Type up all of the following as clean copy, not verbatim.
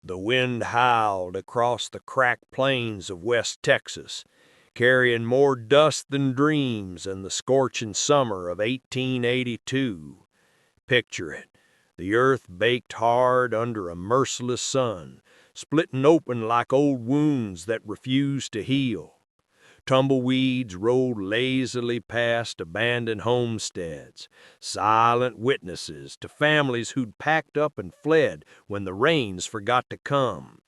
The wind howled across the cracked plains of West Texas, carrying more dust than dreams in the scorching summer of 1882. Picture it, the earth baked hard under a merciless sun, splitting open like old wounds that refused to heal. Tumbleweeds rolled lazily past abandoned homesteads, silent witnesses to families who'd packed up and fled when the rains forgot to come.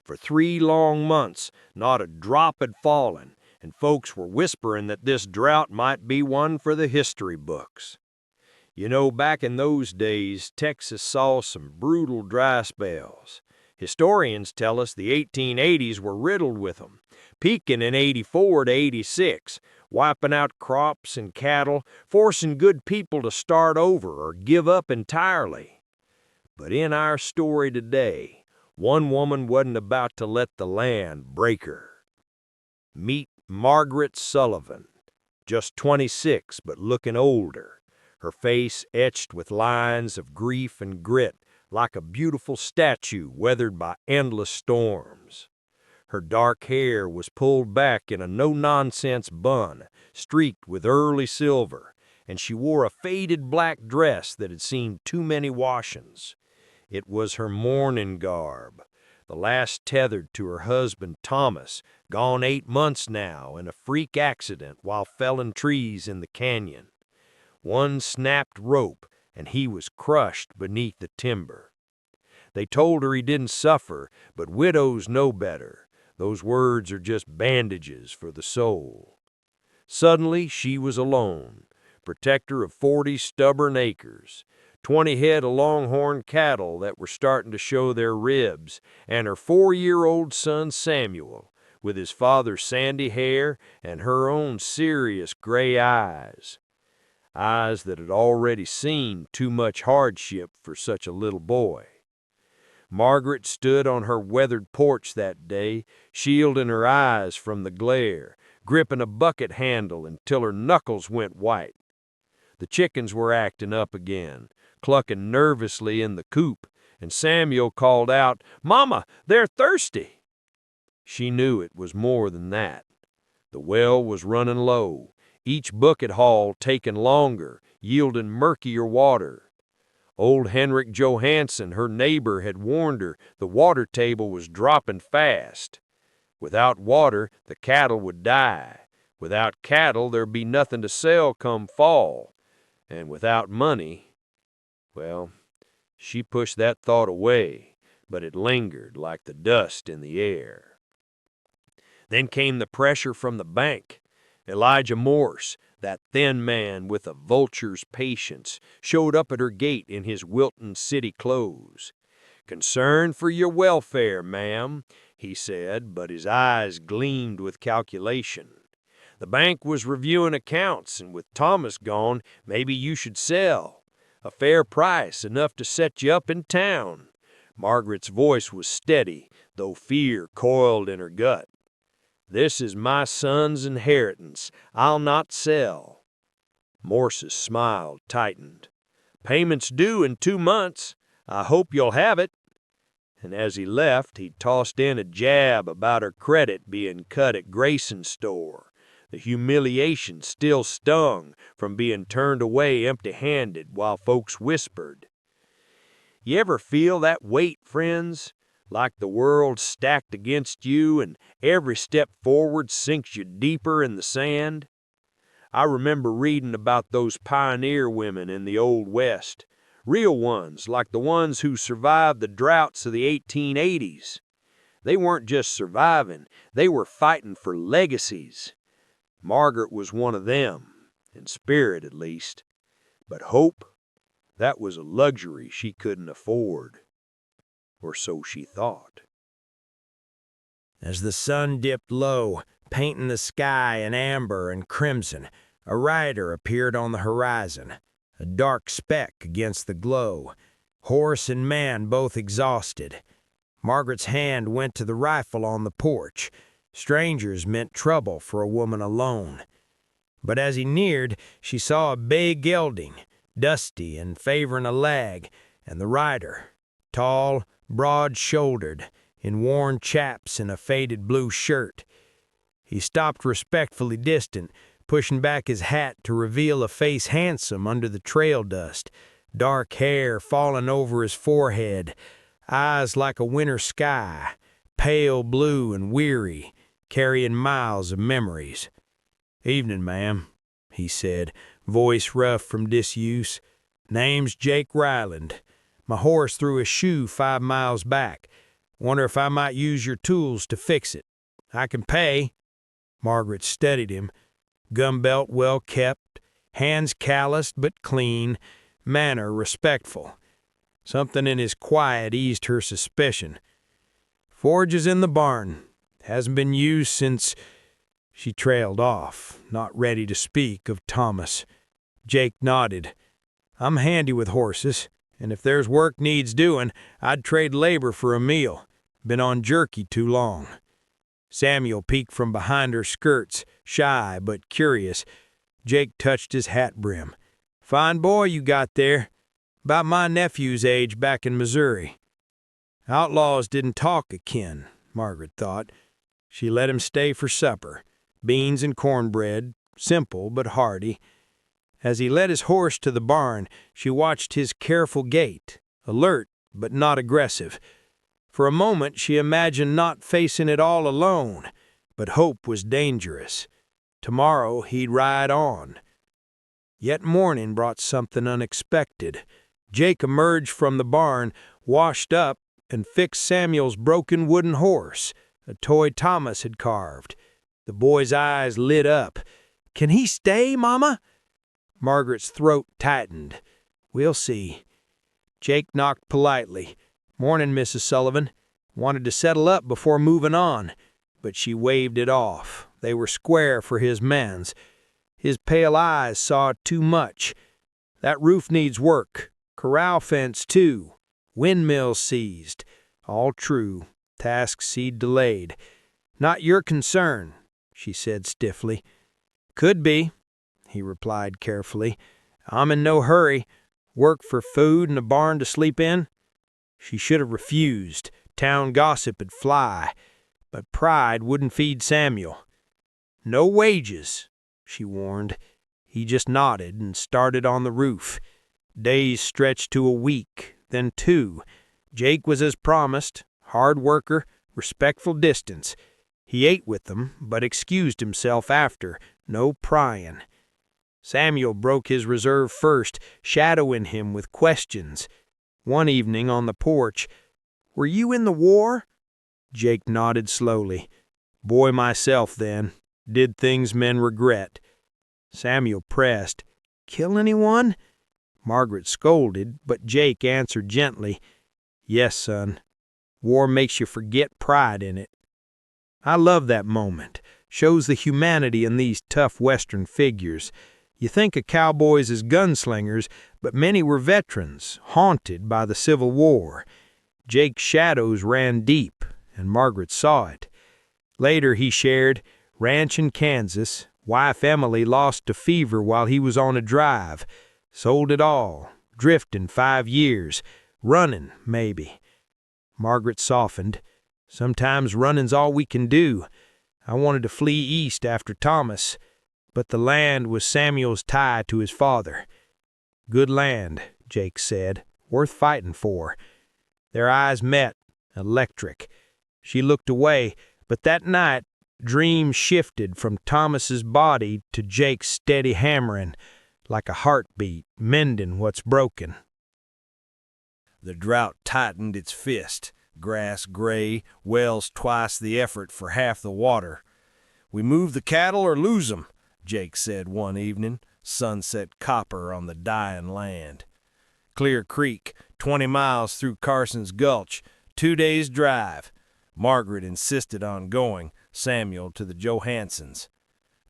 For 3 long months, not a drop had fallen, and folks were whispering that this drought might be one for the history books. You know, back in those days, Texas saw some brutal dry spells. Historians tell us the 1880s were riddled with them, peaking in 84 to 86, wiping out crops and cattle, forcing good people to start over or give up entirely. But in our story today, one woman wasn't about to let the land break her. Meet Margaret Sullivan, just 26 but looking older, her face etched with lines of grief and grit like a beautiful statue weathered by endless storms. Her dark hair was pulled back in a no-nonsense bun, streaked with early silver, and she wore a faded black dress that had seen too many washings. It was her mourning garb, the last tethered to her husband Thomas, gone 8 months now in a freak accident while felling trees in the canyon. One snapped rope, and he was crushed beneath the timber. They told her he didn't suffer, but widows know better. Those words are just bandages for the soul. Suddenly, she was alone, protector of 40 stubborn acres, 20 head of longhorn cattle that were starting to show their ribs, and her 4-year-old son Samuel, with his father's sandy hair and her own serious gray eyes. Eyes that had already seen too much hardship for such a little boy. Margaret stood on her weathered porch that day, shielding her eyes from the glare, gripping a bucket handle until her knuckles went white. The chickens were acting up again, clucking nervously in the coop, and Samuel called out, "Mama, they're thirsty!" She knew it was more than that. The well was running low, each bucket haul taking longer, yielding murkier water. Old Henrik Johansson, her neighbor, had warned her the water table was dropping fast. Without water, the cattle would die. Without cattle, there'd be nothing to sell come fall. And without money, well, she pushed that thought away, but it lingered like the dust in the air. Then came the pressure from the bank. Elijah Morse, that thin man with a vulture's patience, showed up at her gate in his Wilton city clothes. "Concerned for your welfare, ma'am," he said, but his eyes gleamed with calculation. "The bank was reviewing accounts, and with Thomas gone, maybe you should sell. A fair price, enough to set you up in town." Margaret's voice was steady, though fear coiled in her gut. "This is my son's inheritance. I'll not sell." Morse's smile tightened. "Payment's due in 2 months. I hope you'll have it." And as he left, he tossed in a jab about her credit being cut at Grayson's store. The humiliation still stung from being turned away empty-handed while folks whispered. You ever feel that weight, friends? Like the world stacked against you and every step forward sinks you deeper in the sand? I remember reading about those pioneer women in the Old West, real ones like the ones who survived the droughts of the 1880s. They weren't just surviving, they were fighting for legacies. Margaret was one of them, in spirit at least. But hope, that was a luxury she couldn't afford. Or so she thought. As the sun dipped low, painting the sky in amber and crimson, a rider appeared on the horizon, a dark speck against the glow, horse and man both exhausted. Margaret's hand went to the rifle on the porch. Strangers meant trouble for a woman alone. But as he neared, she saw a bay gelding, dusty and favoring a lag, and the rider, tall, broad-shouldered, in worn chaps and a faded blue shirt. He stopped respectfully distant, pushing back his hat to reveal a face handsome under the trail dust, dark hair falling over his forehead, eyes like a winter sky, pale blue and weary, carrying miles of memories. "Evening, ma'am," he said, voice rough from disuse. "Name's Jake Ryland. My horse threw a shoe 5 miles back. Wonder if I might use your tools to fix it. I can pay." Margaret studied him. Gun belt well kept, hands calloused but clean, manner respectful. Something in his quiet eased her suspicion. "Forge is in the barn. Hasn't been used since—" She trailed off, not ready to speak of Thomas. Jake nodded. "I'm handy with horses, and if there's work needs doing, I'd trade labor for a meal. Been on jerky too long." Samuel peeked from behind her skirts, shy but curious. Jake touched his hat brim. "Fine boy you got there. About my nephew's age back in Missouri." Outlaws didn't talk akin, Margaret thought. She let him stay for supper. Beans and cornbread, simple but hearty. As he led his horse to the barn, she watched his careful gait, alert but not aggressive. For a moment she imagined not facing it all alone, but hope was dangerous. Tomorrow he'd ride on. Yet morning brought something unexpected. Jake emerged from the barn, washed up, and fixed Samuel's broken wooden horse, a toy Thomas had carved. The boy's eyes lit up. "Can he stay, Mama?" Margaret's throat tightened. "We'll see." Jake knocked politely. "Morning, Mrs. Sullivan." Wanted to settle up before moving on, but she waved it off. They were square for his man's. His pale eyes saw too much. "That roof needs work. Corral fence, too. Windmill seized. All true. Task seed delayed. Not your concern," she said stiffly. "Could be," he replied carefully. "I'm in no hurry. Work for food and a barn to sleep in." She should have refused. Town gossip would fly. But pride wouldn't feed Samuel. "No wages," she warned. He just nodded and started on the roof. Days stretched to a week, then 2. Jake was as promised, hard worker, respectful distance. He ate with them, but excused himself after, no prying. Samuel broke his reserve first, shadowing him with questions. One evening on the porch, "Were you in the war?" Jake nodded slowly. "Boy myself then. Did things men regret." Samuel pressed. "Kill anyone?" Margaret scolded, but Jake answered gently, "Yes, son. War makes you forget pride in it." I love that moment. Shows the humanity in these tough Western figures. You think of cowboys as gunslingers, but many were veterans, haunted by the Civil War. Jake's shadows ran deep, and Margaret saw it. Later he shared, ranch in Kansas, wife Emily lost to fever while he was on a drive. Sold it all, drifting 5 years, running maybe. Margaret softened. "Sometimes running's all we can do. I wanted to flee east after Thomas, but the land was Samuel's tie to his father." "Good land," Jake said, "worth fighting for." Their eyes met, electric. She looked away, but that night dreams shifted from Thomas's body to Jake's steady hammering, like a heartbeat mending what's broken. The drought tightened its fist. Grass gray, wells twice the effort for half the water. "We move the cattle or lose 'em," Jake said one evening, sunset copper on the dying land. Clear Creek, 20 miles through Carson's Gulch, 2 days' drive. Margaret insisted on going, Samuel to the Johansons.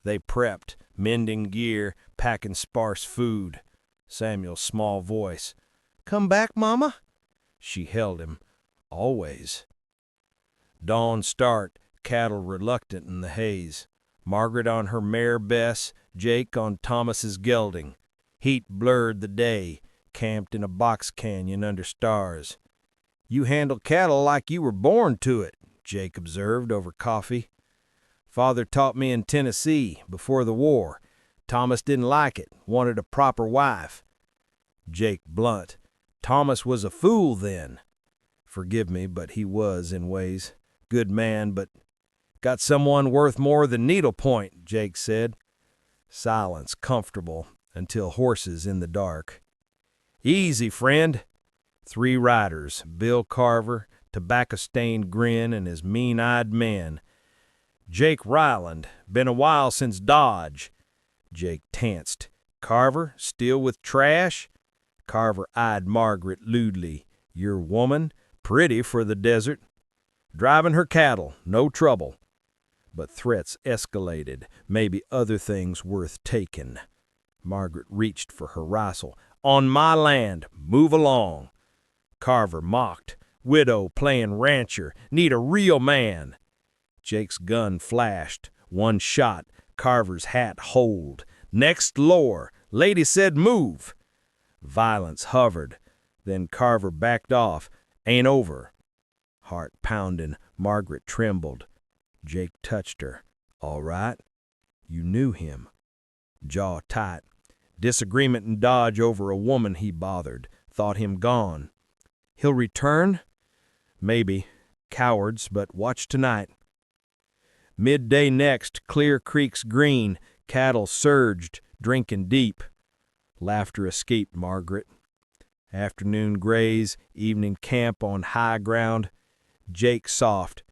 They prepped, mending gear, packing sparse food. Samuel's small voice, "Come back, Mama?" She held him. Always. Dawn start, cattle reluctant in the haze. Margaret on her mare Bess, Jake on Thomas's gelding. Heat blurred the day, camped in a box canyon under stars. "You handle cattle like you were born to it," Jake observed over coffee. "Father taught me in Tennessee before the war. Thomas didn't like it, wanted a proper wife." Jake blunt. "Thomas was a fool then." "Forgive me, but he was in ways. Good man, but got someone worth more than needlepoint," Jake said. Silence, comfortable, until horses in the dark. "Easy, friend." 3 riders, Bill Carver, tobacco-stained grin, and his mean-eyed men. "Jake Ryland, been a while since Dodge." Jake tensed. "Carver, still with trash?" Carver eyed Margaret lewdly. "Your woman? Pretty for the desert." "Driving her cattle, no trouble." But threats escalated. Maybe other things worth taking. Margaret reached for her rifle. "On my land, move along." Carver mocked. "Widow playing rancher, need a real man." Jake's gun flashed. One shot, Carver's hat holed. "Next lower, lady said move." Violence hovered. Then Carver backed off. "Ain't over." Heart pounding, Margaret trembled. Jake touched her. "All right?" "You knew him." Jaw tight. Disagreement in Dodge over a woman he bothered. Thought him gone. "He'll return?" "Maybe. Cowards, but watch tonight." Midday next, Clear Creek's green. Cattle surged, drinking deep. Laughter escaped Margaret. Afternoon graze, evening camp on high ground. Jake soft.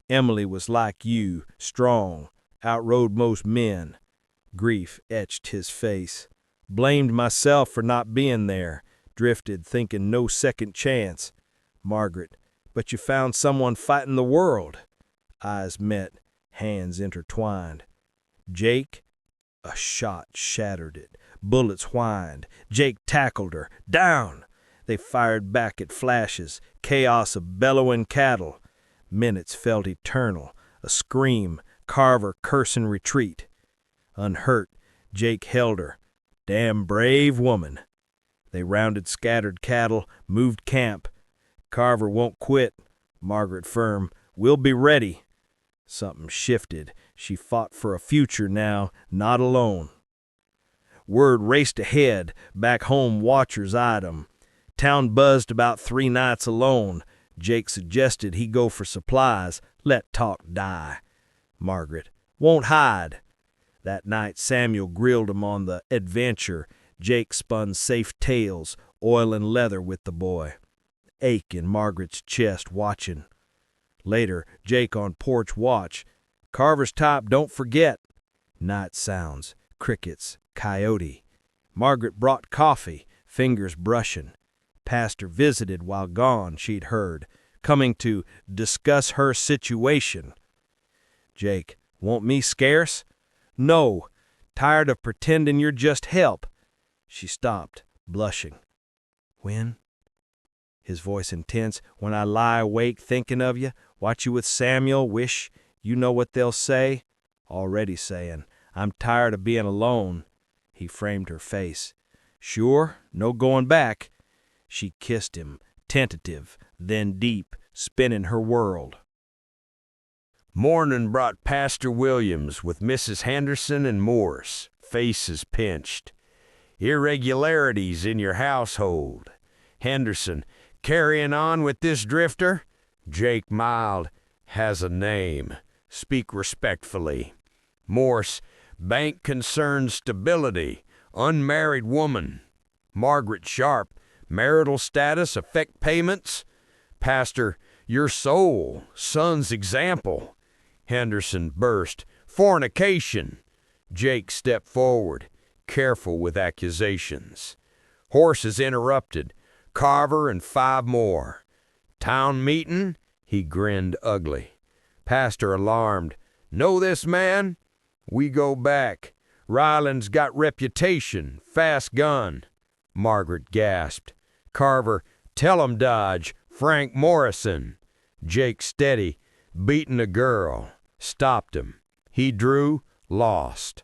Emily was like you, strong, outrode most men. Grief etched his face. Blamed myself for not being there. Drifted, thinking no second chance. Margaret, but you found someone fighting the world. Eyes met, hands intertwined. Jake, a shot shattered it. Bullets whined. Jake tackled her. Down! They fired back at flashes. Chaos of bellowing cattle. Minutes felt eternal. A scream. Carver cursing retreat. Unhurt, Jake held her. "Damn brave woman." They rounded scattered cattle, moved camp. "Carver won't quit." Margaret firm. "We'll be ready." Something shifted. She fought for a future now, not alone. Word raced ahead. Back home, watchers eyed 'em. Town buzzed about 3 nights alone. Jake suggested he go for supplies. Let talk die. Margaret, "Won't hide." That night Samuel grilled him on the adventure. Jake spun safe tales, oil and leather with the boy. Ache in Margaret's chest watching. Later, Jake on porch watch. "Carver's top, don't forget." Night sounds, crickets, coyote. Margaret brought coffee, fingers brushing. Pastor visited while gone, she'd heard, coming to discuss her situation. Jake, "Want me scarce?" "No. Tired of pretending you're just help." She stopped, blushing. "When?" His voice intense. "When I lie awake thinking of you, watch you with Samuel, wish you know what they'll say." Already saying, "I'm tired of being alone." He framed her face. "Sure, no going back." She kissed him, tentative, then deep, spinning her world. Morning brought Pastor Williams with Mrs. Henderson and Morse, faces pinched. "Irregularities in your household." Henderson, "Carrying on with this drifter?" Jake mild, "Has a name. Speak respectfully." Morse, "Bank concerned stability. Unmarried woman." Margaret sharp, "Marital status affect payments?" Pastor, "Your soul, son's example." Henderson burst, "Fornication." Jake stepped forward, careful with accusations. Horses interrupted. Carver and 5 more. "Town meeting?" He grinned ugly. Pastor alarmed, "Know this man?" "We go back. Ryland's got reputation, fast gun." Margaret gasped. Carver, "Tell 'em Dodge, Frank Morrison." Jake steady, "Beating a girl." Stopped him. He drew, lost.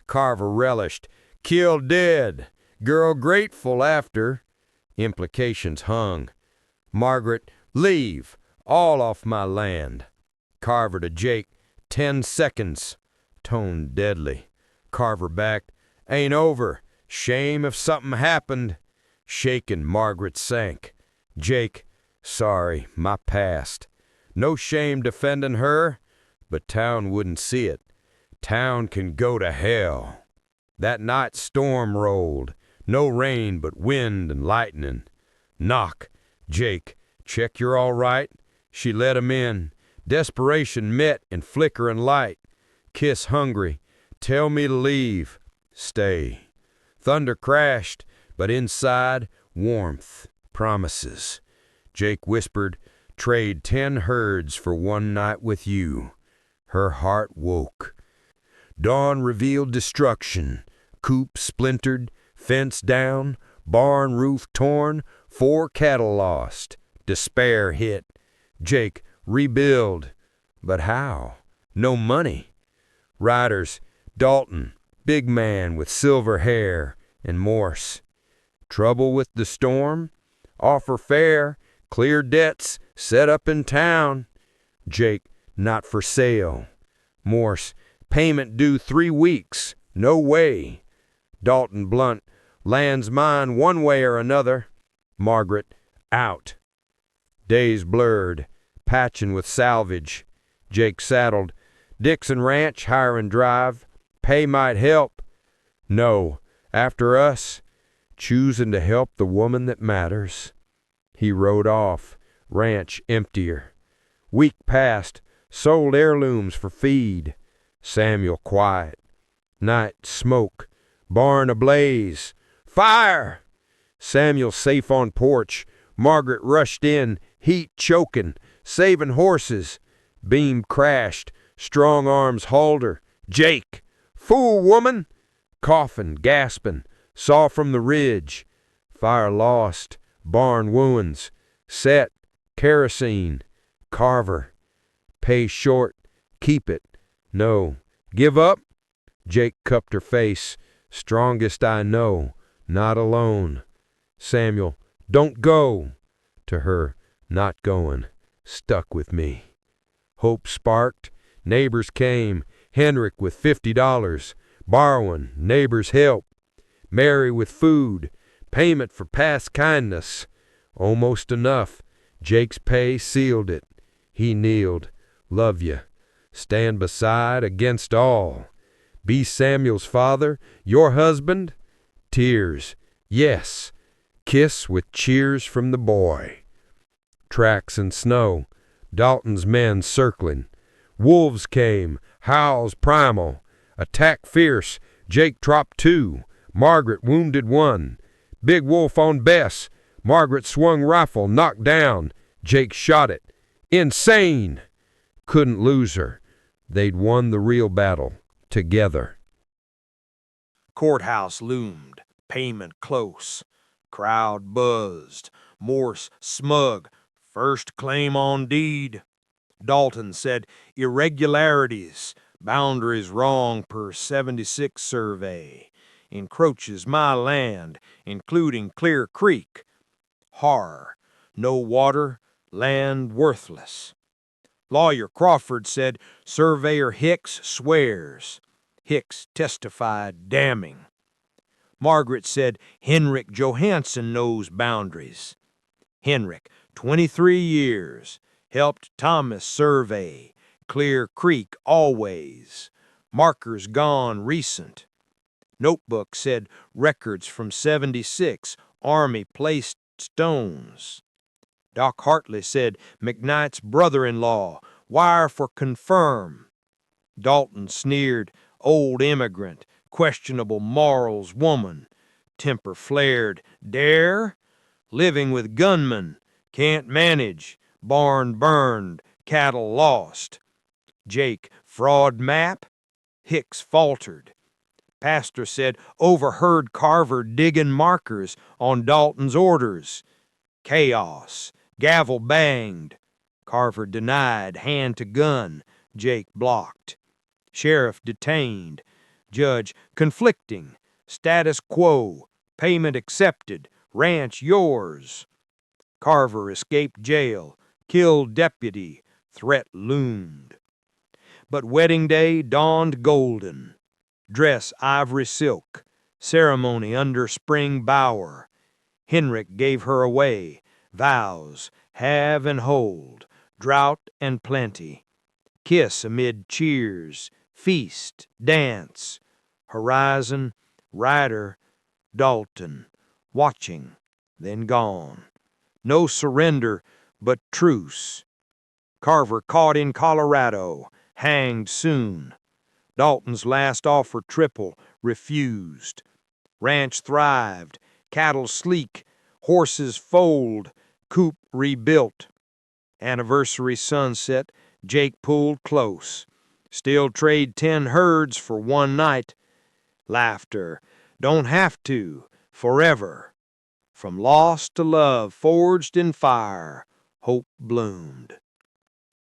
Carver relished, "Killed dead. Girl grateful after." Implications hung. Margaret, Leave, all off my land. Carver to Jake, 10 seconds. Tone deadly. Carver back, ain't over. Shame if something happened. Shaken, Margaret sank. Jake, sorry, my past. No shame defending her, but town wouldn't see it. Town can go to hell. That night storm rolled. No rain but wind and lightning. Knock. Jake, check you're all right. She let him in. Desperation met in flickering light. Kiss hungry. Tell me to leave. Stay. Thunder crashed, but inside, warmth, promises. Jake whispered, trade 10 herds for one night with you. Her heart woke. Dawn revealed destruction. Coop splintered, fence down, barn roof torn, 4 cattle lost. Despair hit. Jake, rebuild. But how? No money. Riders, Dalton, big man with silver hair, and Morse. Trouble with the storm? Offer fair, clear debts, set up in town. Jake, not for sale. Morse, payment due 3 weeks, no way. Dalton blunt, land's mine one way or another. Margaret, out. Days blurred, patching with salvage. Jake saddled, Dixon Ranch, hire and drive. Pay might help. No, after us, choosing to help the woman that matters. He rode off, ranch emptier. Week passed, sold heirlooms for feed. Samuel quiet. Night smoke, barn ablaze. Fire! Samuel safe on porch. Margaret rushed in, heat choking, saving horses. Beam crashed, strong arms hauled her. Jake! Fool woman! Coughing, gasping, saw from the ridge. Fire lost, barn wounds. Set, kerosene. Carver. Pay short, keep it. No. Give up? Jake cupped her face. Strongest I know, not alone. Samuel, don't go. To her, not going, stuck with me. Hope sparked, neighbors came, Henrik with $50, borrowing, neighbors help. Mary with food, payment for past kindness. Almost enough, Jake's pay sealed it. He kneeled, love you, stand beside against all. Be Samuel's father, your husband? Tears, yes. Kiss with cheers from the boy. Tracks in snow, Dalton's men circling. Wolves came, howls primal. Attack fierce, Jake dropped 2. Margaret wounded 1. Big wolf on Bess. Margaret swung rifle, knocked down. Jake shot it. Insane! Couldn't lose her. They'd won the real battle. Together. Courthouse loomed, payment close. Crowd buzzed. Morse smug. First claim on deed. Dalton said irregularities. Boundaries wrong per 76 survey. Encroaches my land, including Clear Creek. Horror. No water, land worthless. Lawyer Crawford said Surveyor Hicks swears. Hicks testified damning. Margaret said Henrik Johansson knows boundaries. Henrik, 23 years, helped Thomas survey. Clear Creek always. Markers gone recent. Notebook said records from 76, Army placed stones. Doc Hartley said McKnight's brother-in-law, wire for confirm. Dalton sneered, old immigrant, questionable morals woman. Temper flared, dare? Living with gunmen, can't manage, barn burned, cattle lost. Jake, fraud map? Hicks faltered. Pastor said overheard Carver digging markers on Dalton's orders. Chaos. Gavel banged. Carver denied, hand to gun. Jake blocked. Sheriff detained. Judge conflicting. Status quo. Payment accepted. Ranch yours. Carver escaped jail. Kill deputy, threat loomed. But wedding day dawned golden. Dress ivory silk, ceremony under spring bower. Henrik gave her away, vows, have and hold, drought and plenty. Kiss amid cheers, feast, dance. Horizon, rider, Dalton, watching, then gone. No surrender, but truce. Carver caught in Colorado, hanged soon. Dalton's last offer triple, refused. Ranch thrived, cattle sleek, horses foaled, coop rebuilt. Anniversary sunset, Jake pulled close. Still trade 10 herds for one night. Laughter, don't have to, forever. From loss to love forged in fire, hope bloomed.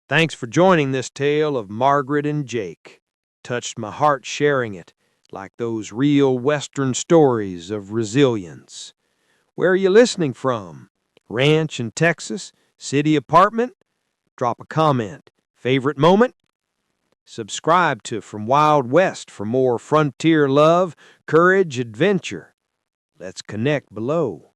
Thanks for joining this tale of Margaret and Jake. Touched my heart sharing it, like those real Western stories of resilience. Where are you listening from? Ranch in Texas? City apartment? Drop a comment. Favorite moment? Subscribe to From Wild West for more frontier love, courage, adventure. Let's connect below.